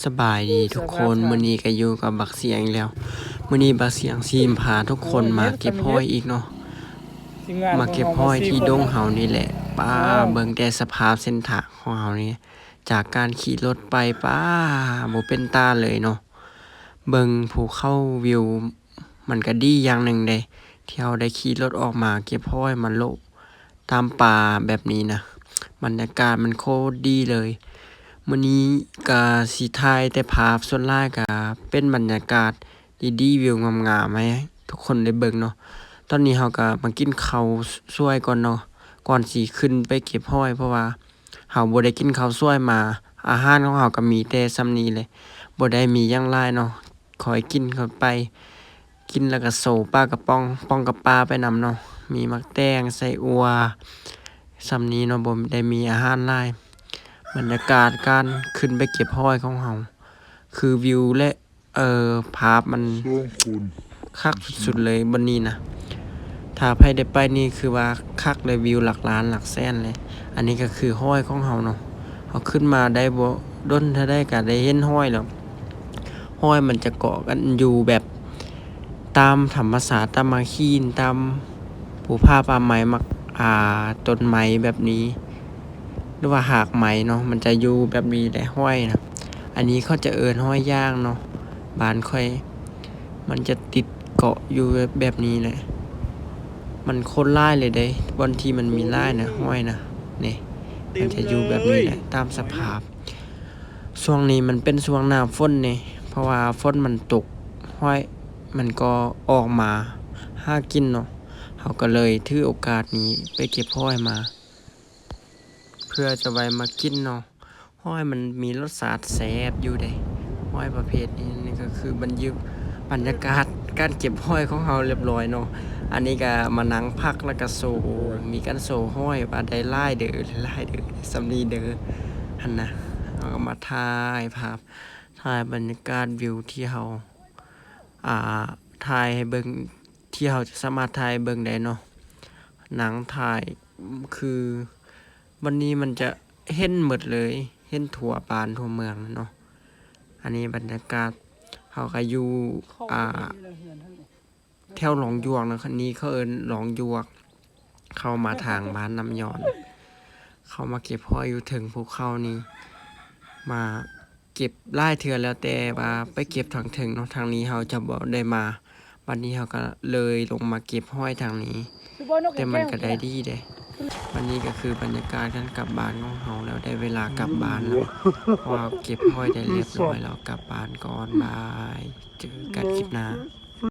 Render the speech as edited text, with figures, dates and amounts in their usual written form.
สบายดีทุกคนมื้อนี้ก็อยู่กับบักเสียงอีกแล้วมื้อนี้บักเสียงสิพาทุกคนมาเก็บห้อยอีกเนาะทีมงานมาเก็บของเราห้อยที่ดง4 คนเฮานี่แหละป้าเบิ่งแต่สภาพเส้นทางของเฮานี่จากการขี่รถไปป้าบ่เป็นตาเลยเนาะเบิ่งภูเขาวิวมันก็ดีอย่างหนึ่งเดะที่เฮาได้ขี่รถออกมาเก็บห้อยมาโลตามป่าแบบนี้นะบรรยากาศมันโคตรดีเลยมื้อนี้ก็สิถ่ายแต่ภาพส่วนหลายก็เป็นบรรยากาศดีๆวิวงามๆให้ทุกคนได้เบิ่งเนาะตอนนี้เฮาก็มากินข้าวสวยก่อนเนาะก่อนสิขึ้นไปเก็บห้อยเพราะว่าเฮาบ่ได้กินข้าวสวยมาอาหารของเฮาก็มีแต่ส่ำนี้เลยบ่ได้มีหยังหลายเนาะขอยกินเข้าไปกินแล้วก็โซปลากระป๋องป้องกับปลาไปนำเนาะมีมักแตงไส้อั่วส่ำนี้เนาะบ่ได้มีอาหารหลาย บรรยากาศการขึ้นไปเก็บห้อยของเฮาคือวิวและภาพมันคักสุดๆเลยบนนี้นะถ้าใครได้ไปนี่คือว่าคักเลยวิวหลักล้านหลักแสนเลยอันนี้ก็คือห้อยของเฮาเนาะเฮาขึ้นมาได้บ่ดนถ้าได้ก็ได้เห็นห้อยแล้วห้อยมันจะเกาะกันอยู่แบบตามธรรมชาติตามมาคีนตามภูผาป่าไม้มักต้นไม้แบบนี้หรือว่าหากไม้เนาะมันจะอยู่แบบนี้แหละห้อยนะอันนี้เขาจะเอิ้นห้อยย่างเนาะบ้านค่อยมันจะติดเกาะอยู่แบบนี้แหละมันโคตรหลายเลยเด้บางทีมันมีหลายนะห้อยนะนี่มันจะอยู่แบบนี้แหละตามสภาพช่วงนี้มันเป็นช่วงหน้าฝนนี่เพราะว่าฝนมันตกห้อยมันก็ออกมาหากินเนาะเขาก็เลยถือโอกาสนี้ไปเก็บห้อยมา เพื่อจะไว้มากินเนาะห้อยมันมีรสชาติแซ่บอยู่เด้ห้อยประเภทนี้นี่ก็คืบรรยากาศการเก็บห้อยของเราเรียบร้อยเนาะอันนี้ก็มานั่งพักแล้วก็โซมีการโซห้อยว่าได้หลายเด้อหลายเด้อสำนีเด้อหั่นนะเราก็มาถ่ายบรรยากาศวิวที่เราอ่าถ่ายให้เบิ่งที่เราจะสามารถถ่ายเบิ่งได้เนาะหนังถ่ายคือ วันนี้มันจะเห็นหมดเลยเห็นทั่วบ้านทั่วเมืองเนาะอันนี้บรรยากาศเขาก็อยู่แถวหนองยวกนะคันนี้เขาเอิ้นหนองยวกเข้ามาทางบ้านน้ำย้อนเขามาเก็บห้อยอยู่ถึงภูเขานี่มาเก็บหลายเทื่อแล้วแต่ว่าไปเก็บทางถึงเนาะทางนี้เขาจะบ่ได้มาวันนี้เขาก็เลยลงมาเก็บห้อยทางนี้แต่มันก็ได้ดีเด้ วันนี้ก็คือบรรยากาศการกลับบ้านของเราแล้วได้เวลากลับบ้านแล้วเพราะว่าเก็บห้อยได้เรียบร้อยแล้วกลับบ้านก่อนบายเจอกันคลิปหน้า